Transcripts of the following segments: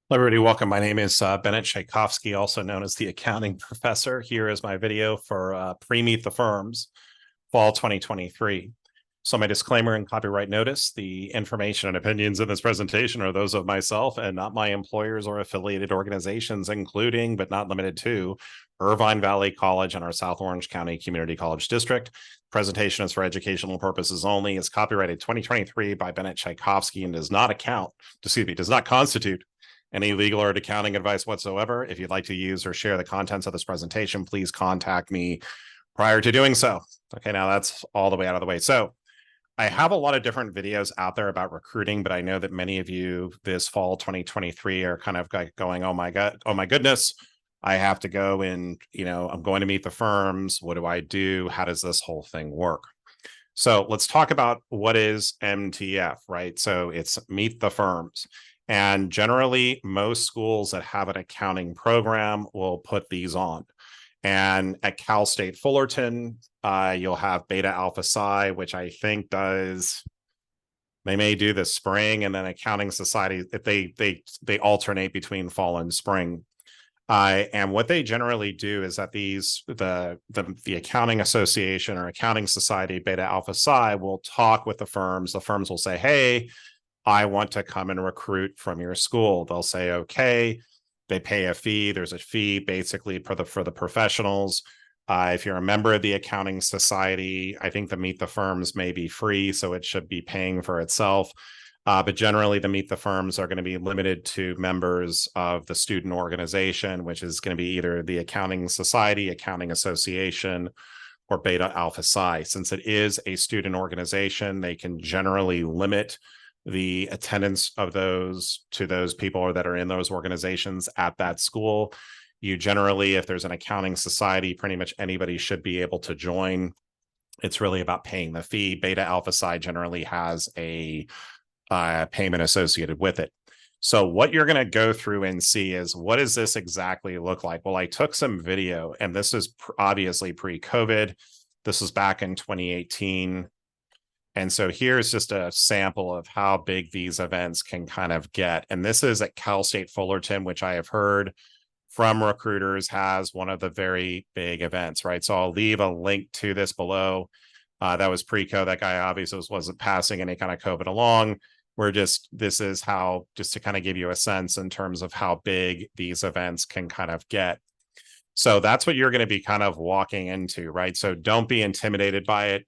Hello, everybody. Welcome. My name is Bennett Tchaikovsky, also known as the accounting professor. Here is my video for Pre-Meet the Firms, Fall 2023. So my disclaimer and copyright notice, the information and opinions in this presentation are those of myself and not my employers or affiliated organizations, including but not limited to Irvine Valley College and our South Orange County Community College District. Presentation is for educational purposes only. It's copyrighted 2023 by Bennett Tchaikovsky and does not constitute any legal or accounting advice whatsoever. If you'd like to use or share the contents of this presentation, please contact me prior to doing so. Okay, now that's all the way out of the way. So I have a lot of different videos out there about recruiting, but I know that many of you this fall 2023 are kind of going, oh my God, oh my goodness, I have to go and, I'm going to meet the firms. What do I do? How does this whole thing work? So let's talk about what is MTF, right? So it's Meet the Firms. And generally, most schools that have an accounting program will put these on. And at Cal State Fullerton, you'll have Beta Alpha Psi, which I think they may do the spring, and then Accounting Society, they alternate between fall and spring. And what they generally do is that the Accounting Association or Accounting Society, Beta Alpha Psi, will talk with the firms. The firms will say, hey, I want to come and recruit from your school. They'll say, okay, they pay a fee. There's a fee basically for the professionals. If you're a member of the Accounting Society, I think the Meet the Firms may be free, so it should be paying for itself. But generally, the Meet the Firms are going to be limited to members of the student organization, which is going to be either the Accounting Society, Accounting Association, or Beta Alpha Psi. Since it is a student organization, they can generally limit the attendance of those to those people that are in those organizations at that school. You generally, if there's an accounting society, pretty much anybody should be able to join. It's really about paying the fee. Beta Alpha Psi generally has a payment associated with it. So what you're going to go through and see is, what does this exactly look like? Well, I took some video, and this is obviously pre-COVID. This was back in 2018. And so here's just a sample of how big these events can kind of get. And this is at Cal State Fullerton, which I have heard from recruiters has one of the very big events, right? So I'll leave a link to this below. That was pre-COVID. That guy obviously wasn't passing any kind of COVID along. This is how, just to kind of give you a sense in terms of how big these events can kind of get. So that's what you're going to be kind of walking into, right? So don't be intimidated by it.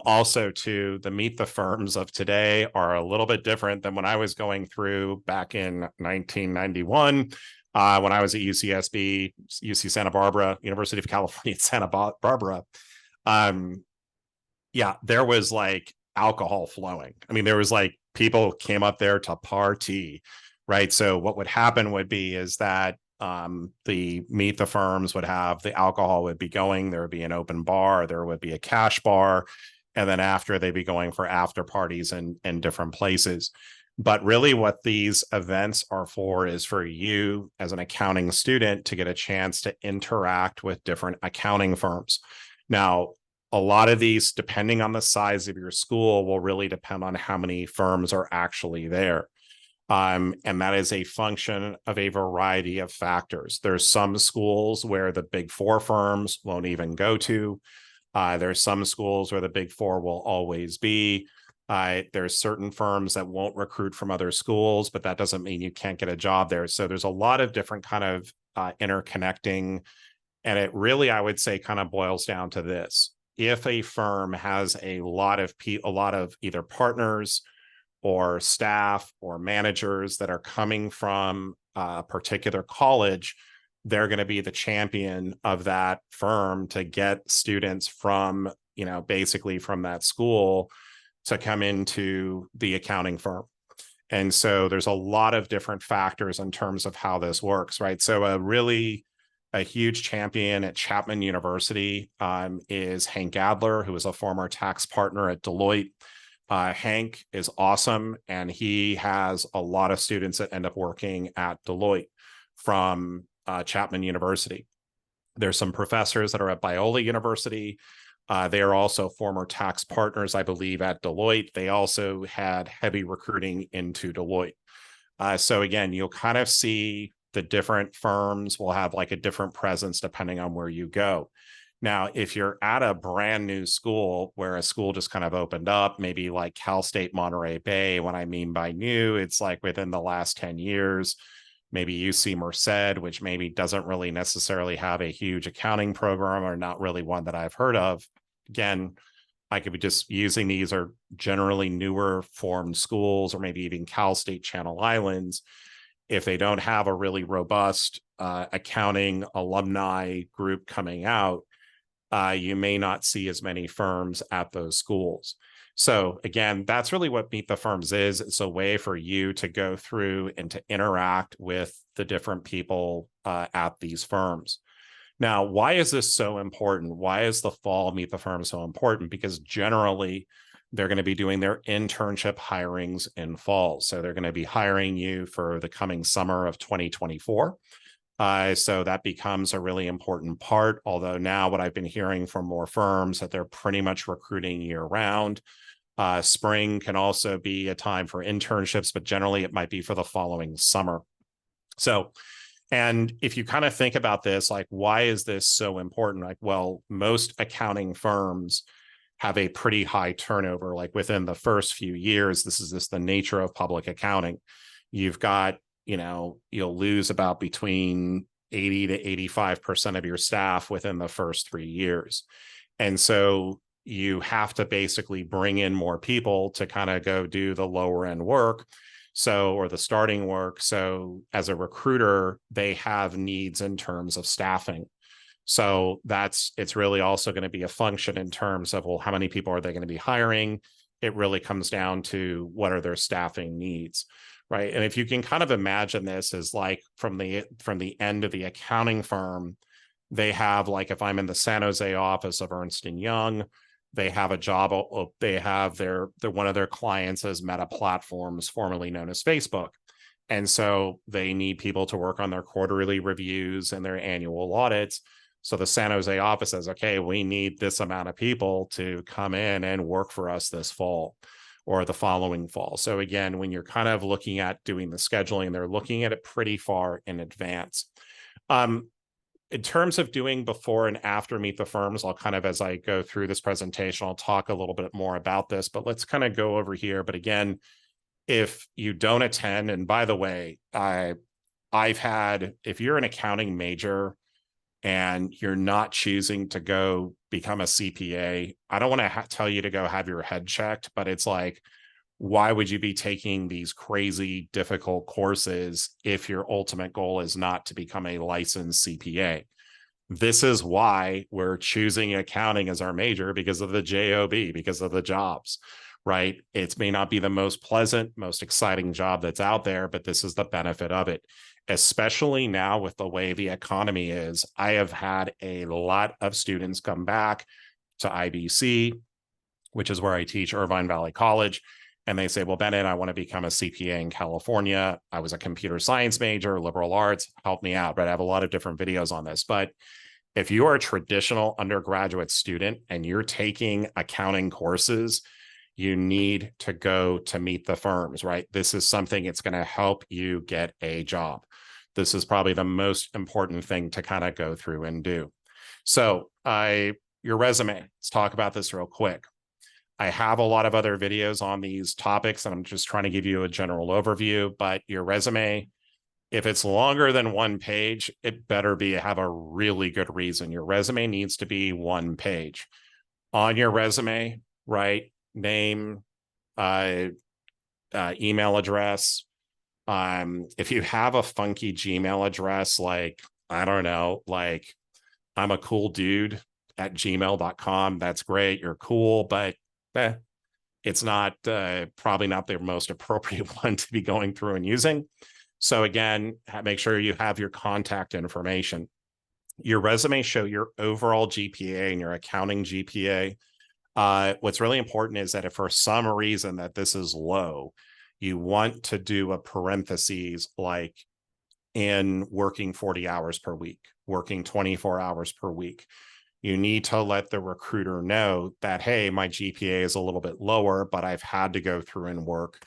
Also, too, the Meet the Firms of today are a little bit different than when I was going through back in 1991, when I was at UCSB, UC Santa Barbara, University of California, Santa Barbara. Yeah, there was like alcohol flowing. I mean, there was like people came up there to party, right? So what would happen would be is that the Meet the Firms would have the alcohol would be going, there would be an open bar, there would be a cash bar, and then after they'd be going for after parties in different places. But really what these events are for is for you as an accounting student to get a chance to interact with different accounting firms. Now, a lot of these, depending on the size of your school, will really depend on how many firms are actually there. And that is a function of a variety of factors. There's some schools where the big four firms won't even go to. There's some schools where the big four will always be. There's certain firms that won't recruit from other schools, but that doesn't mean you can't get a job there. So there's a lot of different kind of interconnecting. And it really, I would say, kind of boils down to this. If a firm has a lot of either partners or staff or managers that are coming from a particular college, they're going to be the champion of that firm to get students from, basically from that school to come into the accounting firm. And so there's a lot of different factors in terms of how this works, right? So a huge champion at Chapman University is Hank Adler, who is a former tax partner at Deloitte. Hank is awesome, and he has a lot of students that end up working at Deloitte from Chapman University. There's some professors that are at Biola University. They are also former tax partners, I believe, at Deloitte. They also had heavy recruiting into Deloitte. So again, you'll kind of see the different firms will have like a different presence depending on where you go. Now, if you're at a brand new school where a school just kind of opened up, maybe like Cal State Monterey Bay, what I mean by new, it's like within the last 10 years, maybe UC Merced, which maybe doesn't really necessarily have a huge accounting program or not really one that I've heard of. Again, I could be just using these are generally newer formed schools or maybe even Cal State Channel Islands. If they don't have a really robust accounting alumni group coming out, you may not see as many firms at those schools. So again, that's really what Meet the Firms is. It's a way for you to go through and to interact with the different people at these firms. Now, why is this so important? Why is the fall Meet the Firm so important? Because generally, they're going to be doing their internship hirings in fall. So they're going to be hiring you for the coming summer of 2024. So that becomes a really important part. Although now what I've been hearing from more firms that they're pretty much recruiting year round. Spring can also be a time for internships, but generally it might be for the following summer. So, and if you kind of think about this, like, why is this so important? Like, well, most accounting firms have a pretty high turnover, like within the first few years. This is just the nature of public accounting. You've got, you'll lose about between 80 to 85% of your staff within the first 3 years. And so you have to basically bring in more people to kind of go do the lower end work. So, or the starting work. So as a recruiter, they have needs in terms of staffing. So it's really also going to be a function in terms of, well, how many people are they going to be hiring? It really comes down to what are their staffing needs, right? And if you can kind of imagine this as like from the end of the accounting firm, they have, like, if I'm in the San Jose office of Ernst & Young, they have a job, they have one of their clients as Meta Platforms, formerly known as Facebook. And so they need people to work on their quarterly reviews and their annual audits. So the San Jose office says, okay, we need this amount of people to come in and work for us this fall or the following fall. So again, when you're kind of looking at doing the scheduling, they're looking at it pretty far in advance. In terms of doing before and after Meet the Firms, I'll kind of, as I go through this presentation, I'll talk a little bit more about this, but let's kind of go over here. But again, if you don't attend, and by the way, I've had, if you're an accounting major and you're not choosing to go become a CPA, I don't want to tell you to go have your head checked, but it's like, why would you be taking these crazy difficult courses if your ultimate goal is not to become a licensed CPA? This is why we're choosing accounting as our major, because of the job, because of the jobs, right? It may not be the most pleasant, most exciting job that's out there, but this is the benefit of it. Especially now with the way the economy is, I have had a lot of students come back to IBC, which is where I teach, Irvine Valley College. And they say, well, Bennett, I want to become a CPA in California. I was a computer science major, liberal arts, help me out. But I have a lot of different videos on this. But if you are a traditional undergraduate student and you're taking accounting courses, you need to go to Meet the Firms, right? This is something, it's going to help you get a job. This is probably the most important thing to kind of go through and do. So your resume, let's talk about this real quick. I have a lot of other videos on these topics, and I'm just trying to give you a general overview, but your resume, if it's longer than 1 page, it better have a really good reason. Your resume needs to be 1 page. On your resume, write name, email address. If you have a funky Gmail address, like, I don't know, like I'm a cool dude at gmail.com, that's great. You're cool, but it's not probably not the most appropriate one to be going through and using. So again, make sure you have your contact information. Your resume show your overall GPA and your accounting GPA. What's really important is that if for some reason that this is low, you want to do a parentheses like in working 40 hours per week, working 24 hours per week. You need to let the recruiter know that, hey, my GPA is a little bit lower, but I've had to go through and work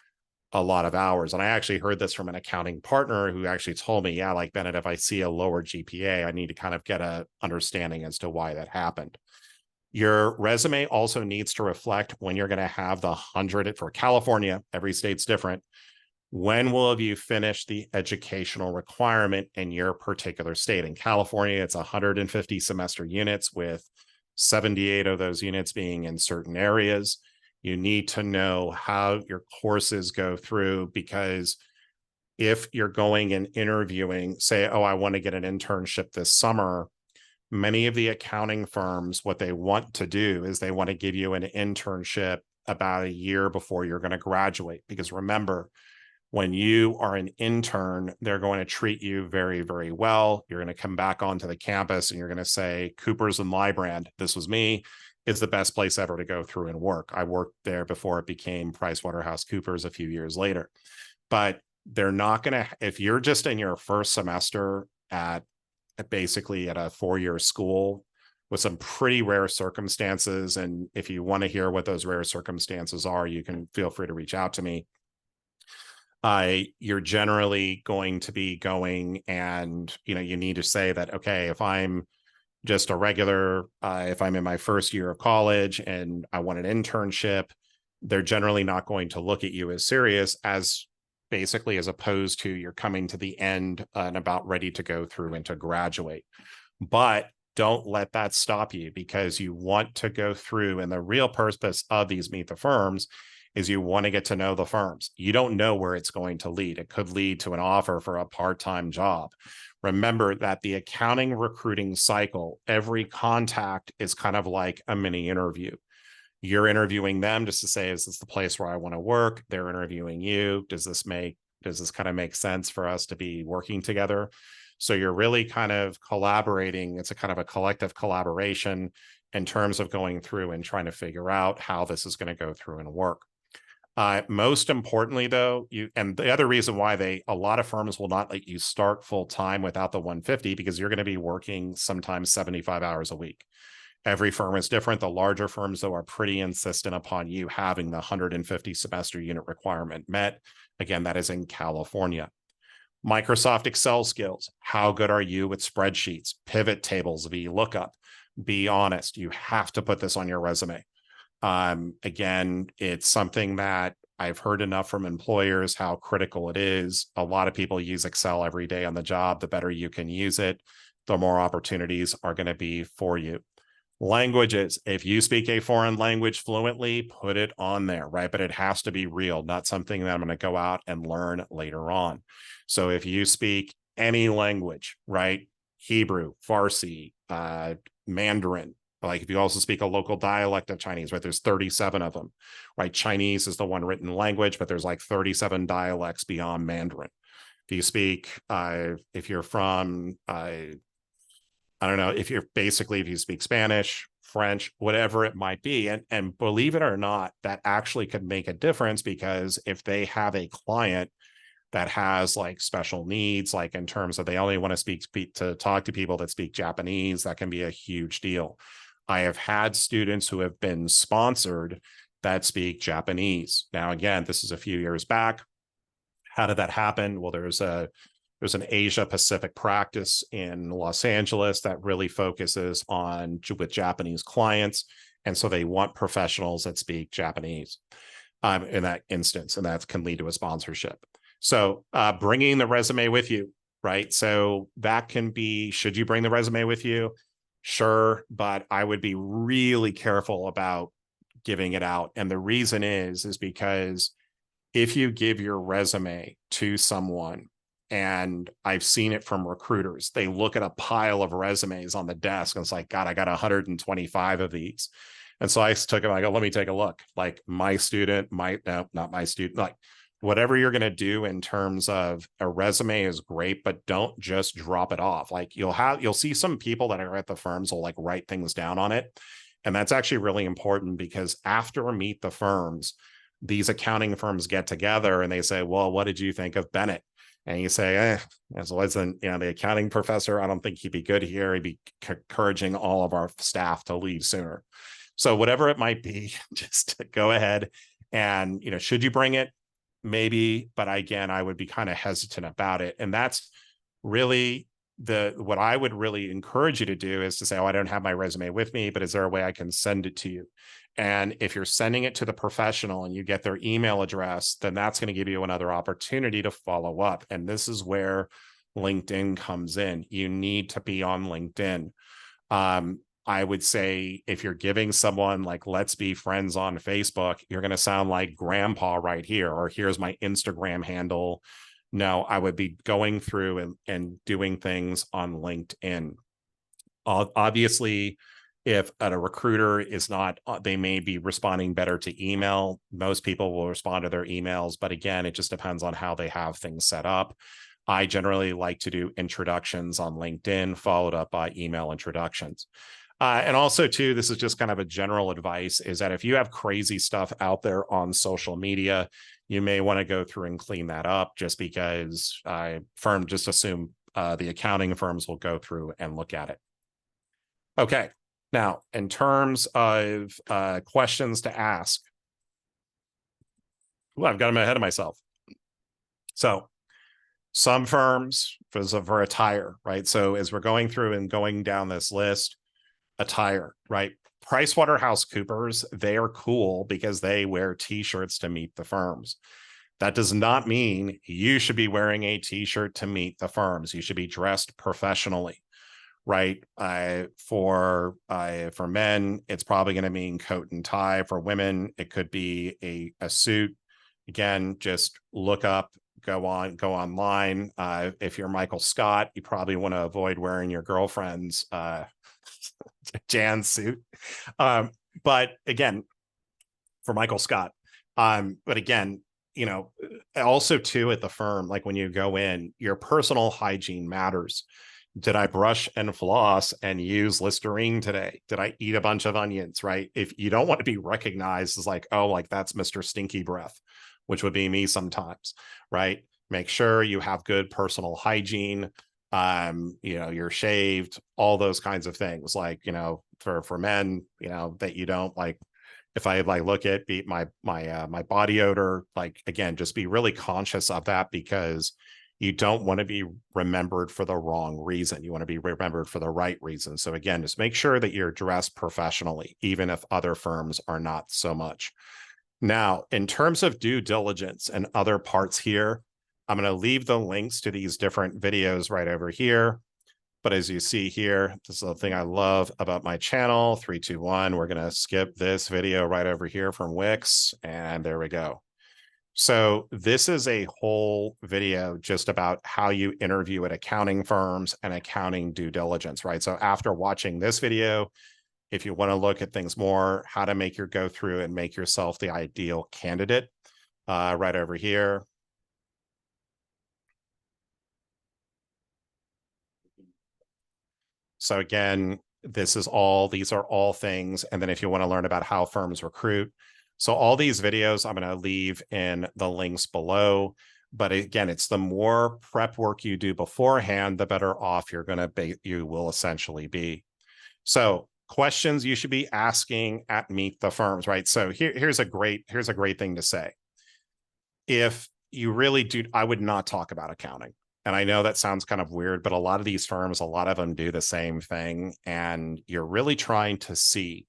a lot of hours. And I actually heard this from an accounting partner who actually told me, yeah, like Bennett, if I see a lower GPA, I need to kind of get a understanding as to why that happened. Your resume also needs to reflect when you're going to have the 100 for California. Every state's different. When will have you finished the educational requirement in your particular state? In California, it's 150 semester units, with 78 of those units being in certain areas. You need to know how your courses go through, because if you're going and interviewing, say, oh, I want to get an internship this summer, many of the accounting firms, what they want to do is they want to give you an internship about a year before you're going to graduate. Because remember, when you are an intern, they're going to treat you very, very well. You're going to come back onto the campus and you're going to say, Coopers and Lybrand, this was me, is the best place ever to go through and work. I worked there before it became PricewaterhouseCoopers a few years later. But they're not going to, if you're just in your first semester at basically at a 4-year school with some pretty rare circumstances, and if you want to hear what those rare circumstances are, you can feel free to reach out to me. You're generally going to be going and, you need to say that, okay, if I'm just a regular, if I'm in my first year of college and I want an internship, they're generally not going to look at you as serious as basically as opposed to you're coming to the end and about ready to go through and to graduate. But don't let that stop you, because you want to go through, and the real purpose of these Meet the Firms is you want to get to know the firms. You don't know where it's going to lead. It could lead to an offer for a part-time job. Remember that the accounting recruiting cycle, every contact is kind of like a mini interview. You're interviewing them just to say, is this the place where I want to work? They're interviewing you. Does this kind of make sense for us to be working together? So you're really kind of collaborating. It's a kind of a collective collaboration in terms of going through and trying to figure out how this is going to go through and work. Most importantly, though, and the other reason why a lot of firms will not let you start full time without the 150, because you're going to be working sometimes 75 hours a week. Every firm is different. The larger firms, though, are pretty insistent upon you having the 150 semester unit requirement met. Again, that is in California. Microsoft Excel skills. How good are you with spreadsheets, pivot tables, VLOOKUP? Be honest. You have to put this on your resume. Again, it's something that I've heard enough from employers how critical it is. A lot of people use Excel every day on the job. The better you can use it, the more opportunities are going to be for you. Languages. If you speak a foreign language fluently, put it on there, right? But it has to be real, not something that I'm going to go out and learn later on. So if you speak any language, right? Hebrew, Farsi, Mandarin, like if you also speak a local dialect of Chinese, right? There's 37 of them, right? Chinese is the one written language, but there's like 37 dialects beyond Mandarin. If you speak, if you're from, I don't know, if you speak Spanish, French, whatever it might be. And believe it or not, that actually could make a difference, because if they have a client that has like special needs, like in terms of they only want to talk to people that speak Japanese, that can be a huge deal. I have had students who have been sponsored that speak Japanese. Now, again, this is a few years back. How did that happen? Well, there's an Asia Pacific practice in Los Angeles that really focuses with Japanese clients. And so they want professionals that speak Japanese in that instance, and that can lead to a sponsorship. So bringing the resume with you, right? So that can be, should you bring the resume with you? Sure, but I would be really careful about giving it out. And the reason is because if you give your resume to someone, and I've seen it from recruiters, they look at a pile of resumes on the desk and it's like, God, I got 125 of these. And so I took it, I go, let me take a look. Like not my student, like whatever you're going to do in terms of a resume is great, but don't just drop it off. Like you'll see some people that are at the firms will like write things down on it. And that's actually really important, because after Meet the Firms, these accounting firms get together and they say, well, what did you think of Bennett? And you say, as wasn't, the accounting professor, I don't think he'd be good here. He'd be encouraging all of our staff to leave sooner. So whatever it might be, just go ahead and, should you bring it? maybe, but again, I would be kind of hesitant about it. And that's really what I would really encourage you to do is to say, oh, I don't have my resume with me, but is there a way I can send it to you? And if you're sending it to the professional and you get their email address, then that's going to give you another opportunity to follow up. And this is where LinkedIn comes in. You need to be on LinkedIn. I would say if you're giving someone like, let's be friends on Facebook, you're going to sound like grandpa right here, or here's my Instagram handle. No, I would be going through and doing things on LinkedIn. Obviously, if a recruiter is not, they may be responding better to email. Most people will respond to their emails, but again, it just depends on how they have things set up. I generally like to do introductions on LinkedIn, followed up by email introductions. And also, too, this is just kind of a general advice, is that if you have crazy stuff out there on social media, you may want to go through and clean that up, just because just assume the accounting firms will go through and look at it. Okay, now, in terms of questions to ask, I've got them ahead of myself. So some firms for attire, right? So as we're going through and going down this list, attire, right? PricewaterhouseCoopers, they are cool because they wear t-shirts to meet the firms. That does not mean you should be wearing a t-shirt to meet the firms. You should be dressed professionally, right? For men, it's probably going to mean coat and tie. For women, it could be a suit. Again, just look up, go online. If you're Michael Scott, you probably want to avoid wearing your girlfriend's Jan suit. But again, for Michael Scott, but again, also too at the firm, like when you go in, your personal hygiene matters. Did I brush and floss and use Listerine today? Did I eat a bunch of onions, right? If you don't want to be recognized as like, oh, like that's Mr. Stinky Breath, which would be me sometimes, right? Make sure you have good personal hygiene. You're shaved, all those kinds of things. Like, for men, that you don't like, if I like look at my body odor, like, again, just be really conscious of that, because you don't want to be remembered for the wrong reason. You want to be remembered for the right reason. So again, just make sure that you're dressed professionally, even if other firms are not so much. Now, in terms of due diligence and other parts here, I'm going to leave the links to these different videos right over here. But as you see here, this is the thing I love about my channel, 3, 2, 1. We're going to skip this video right over here from Wix. And there we go. So this is a whole video just about how you interview at accounting firms and accounting due diligence, right? So after watching this video, if you want to look at things more, how to make your go through and make yourself the ideal candidate, right over here. So again, these are all things. And then if you want to learn about how firms recruit, so all these videos I'm going to leave in the links below. But again, it's the more prep work you do beforehand, the better off you will essentially be. So questions you should be asking at Meet the Firms, right? So here's a great thing to say. If you really do, I would not talk about accounting. And I know that sounds kind of weird, but a lot of these firms, a lot of them do the same thing. And you're really trying to see,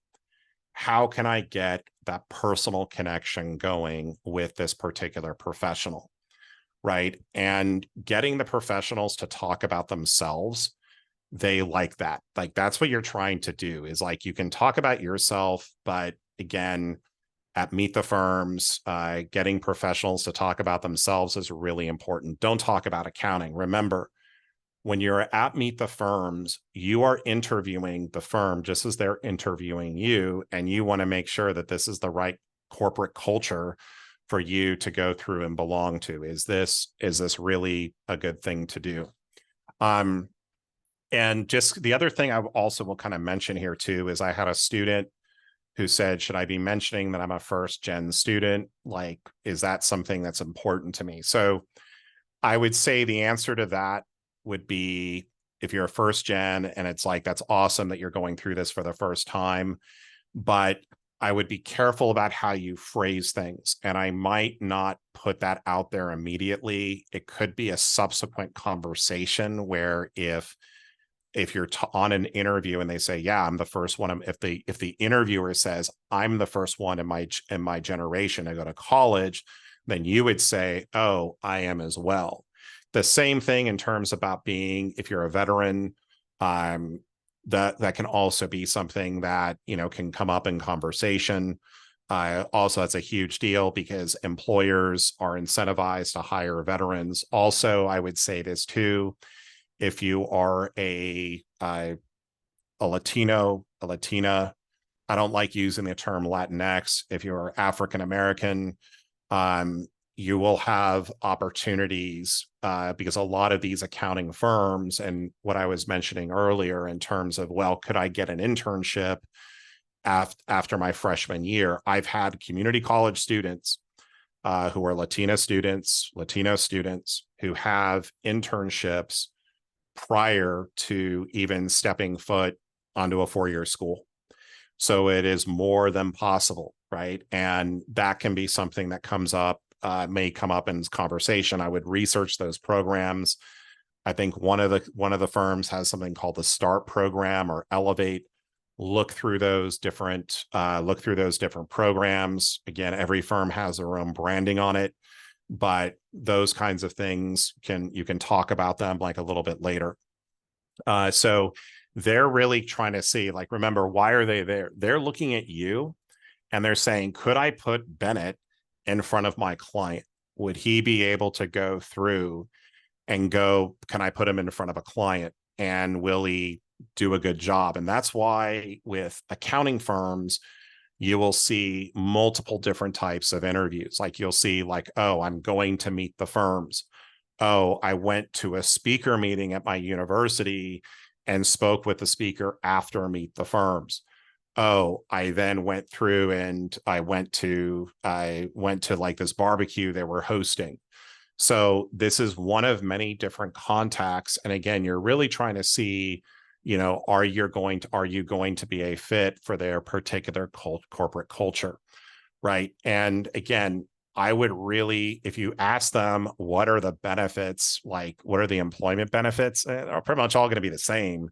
how can I get that personal connection going with this particular professional, right? And getting the professionals to talk about themselves, they like that. Like, that's what you're trying to do, is like, you can talk about yourself, but again, at Meet the Firms, getting professionals to talk about themselves is really important. Don't talk about accounting. Remember, when you're at Meet the Firms, you are interviewing the firm just as they're interviewing you, and you want to make sure that this is the right corporate culture for you to go through and belong to. Is this really a good thing to do? And just the other thing I also will kind of mention here too is I had a student who said, should I be mentioning that I'm a first gen student? Like, is that something that's important to me? So I would say the answer to that would be, if you're a first gen and it's like, that's awesome that you're going through this for the first time, but I would be careful about how you phrase things. And I might not put that out there immediately. It could be a subsequent conversation where if you're on an interview and they say, yeah, I'm the first one, if the interviewer says, I'm the first one in my generation to go to college, then you would say, oh, I am as well. The same thing in terms about being, if you're a veteran, that can also be something that, can come up in conversation. Also, that's a huge deal because employers are incentivized to hire veterans. Also, I would say this too, if you are a Latino, a Latina, I don't like using the term Latinx. If you're African American, you will have opportunities because a lot of these accounting firms, and what I was mentioning earlier in terms of, well, could I get an internship after my freshman year? I've had community college students who are Latino students who have internships prior to even stepping foot onto a 4-year school. So it is more than possible, right? And that can be something that comes up, may come up in conversation. I would research those programs. I think one of the firms has something called the START program or Elevate. Look through those different programs. Again, every firm has their own branding on it, but those kinds of things you can talk about them like a little bit later. So they're really trying to see, like, remember, why are they there? They're looking at you and they're saying, could I put Bennett in front of my client? Would he be able to go through and can I put him in front of a client? And will he do a good job? And that's why with accounting firms, you will see multiple different types of interviews. Like you'll see like, oh, I'm going to meet the firms. Oh, I went to a speaker meeting at my university and spoke with the speaker after meet the firms. Oh, I then went through and I went to like this barbecue they were hosting. So this is one of many different contacts. And again, you're really trying to see, are you going to be a fit for their particular corporate culture, right? And again, I would really, if you ask them, what are the benefits, like what are the employment benefits, they're pretty much all going to be the same.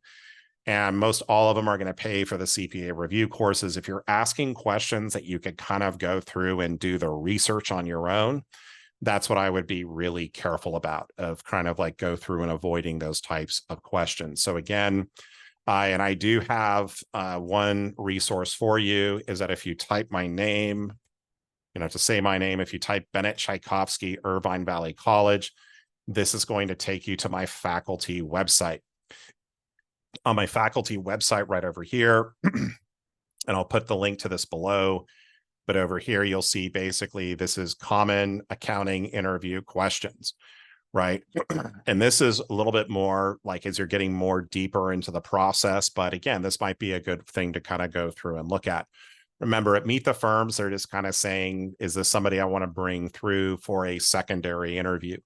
And most all of them are going to pay for the CPA review courses. If you're asking questions that you could kind of go through and do the research on your own, that's what I would be really careful about, of kind of like go through and avoiding those types of questions. So again, and I do have one resource for you, is that if you type my name, to say my name, if you type Bennett Tchaikovsky, Irvine Valley College, this is going to take you to my faculty website. On my faculty website right over here, and I'll put the link to this below, but over here, you'll see basically this is common accounting interview questions, right? And this is a little bit more like as you're getting more deeper into the process. But again, this might be a good thing to kind of go through and look at. Remember, at Meet the Firms, they're just kind of saying, is this somebody I want to bring through for a secondary interview,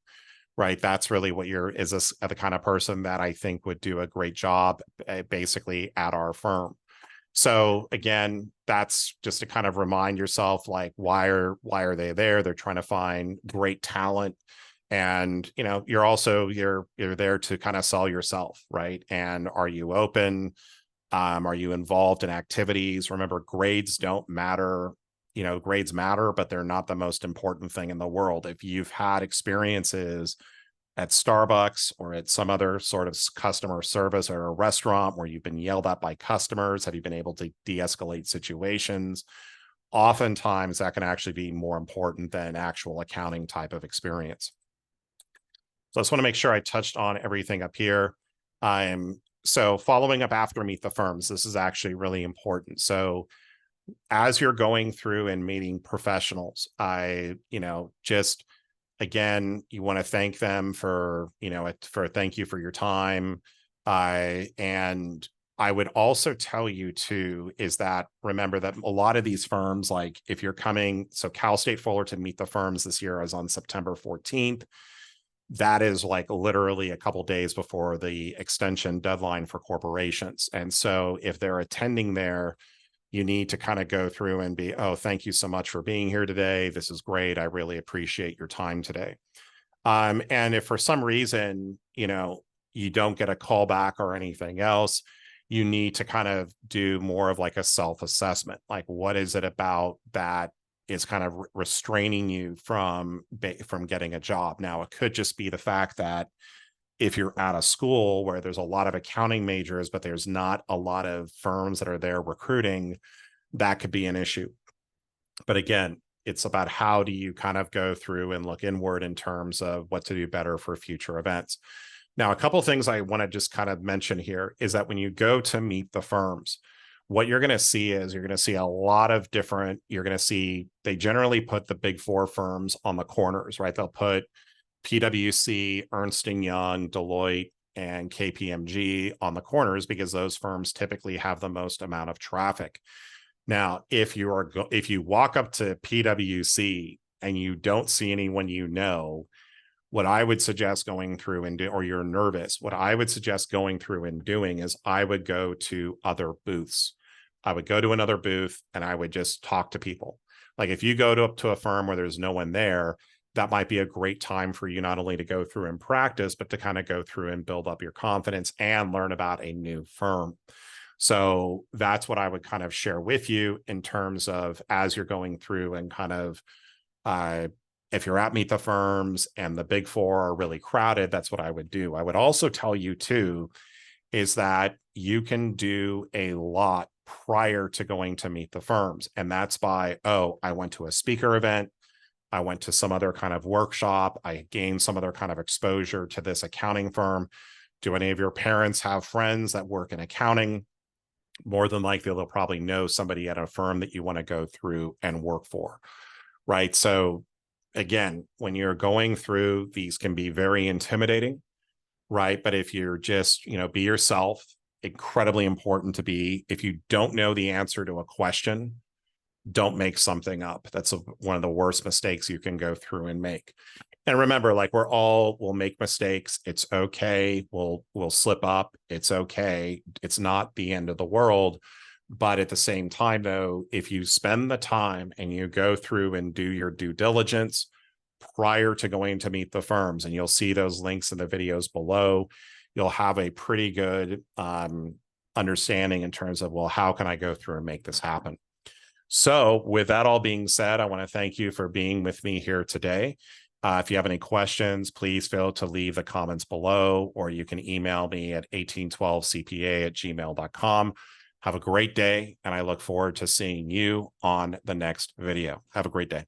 right? That's really what is this the kind of person that I think would do a great job basically at our firm. So again, that's just to kind of remind yourself, like, why are they there? They're trying to find great talent. And, you're there to kind of sell yourself, right? And are you open? Are you involved in activities? Remember, grades don't matter. Grades matter, but they're not the most important thing in the world. If you've had experiences at Starbucks or at some other sort of customer service or a restaurant where you've been yelled at by customers, have you been able to de-escalate situations? Oftentimes that can actually be more important than actual accounting type of experience. So I just want to make sure I touched on everything up here. So following up after Meet the Firms, this is actually really important. So as you're going through and meeting professionals, just again, you want to thank them for thank you for your time. And I would also tell you too, is that remember that a lot of these firms, like if you're coming, so Cal State Fullerton Meet the Firms this year is on September 14th. That is like literally a couple days before the extension deadline for corporations. And so if they're attending there, you need to kind of go through and be, oh, thank you so much for being here today. This is great. I really appreciate your time today. And if for some reason, you don't get a call back or anything else, you need to kind of do more of like a self-assessment. Like, what is it about that is kind of restraining you from getting a job? Now, it could just be the fact that if you're at a school where there's a lot of accounting majors, but there's not a lot of firms that are there recruiting, that could be an issue. But again, it's about how do you kind of go through and look inward in terms of what to do better for future events. Now, a couple of things I want to just kind of mention here is that when you go to meet the firms, what you're going to see is you're going to see a lot of different, they generally put the big four firms on the corners, right? They'll put PwC, Ernst & Young, Deloitte, and KPMG on the corners because those firms typically have the most amount of traffic. Now, if you walk up to PwC and you don't see anyone what I would suggest going through or you're nervous, what I would suggest going through and doing is I would go to other booths. I would go to another booth and I would just talk to people. Like if you go up to a firm where there's no one there, that might be a great time for you not only to go through and practice, but to kind of go through and build up your confidence and learn about a new firm. So that's what I would kind of share with you in terms of as you're going through and kind of, if you're at Meet the Firms and the big four are really crowded, that's what I would do. I would also tell you too, is that you can do a lot prior to going to Meet the Firms. And that's by, I went to a speaker event. I went to some other kind of workshop. I gained some other kind of exposure to this accounting firm. Do any of your parents have friends that work in accounting? More than likely, they'll probably know somebody at a firm that you want to go through and work for, right? So again, when you're going through, these can be very intimidating, right? But if you're just, be yourself, incredibly important to be. If you don't know the answer to a question, don't make something up. That's one of the worst mistakes you can go through and make. And remember, like we'll make mistakes. It's okay. We'll slip up. It's okay. It's not the end of the world. But at the same time, though, if you spend the time and you go through and do your due diligence prior to going to Meet the Firms, and you'll see those links in the videos below, you'll have a pretty good understanding in terms of, well, how can I go through and make this happen? So with that all being said, I want to thank you for being with me here today. If you have any questions, please feel to leave the comments below, or you can email me at 1812cpa@gmail.com. Have a great day, and I look forward to seeing you on the next video. Have a great day.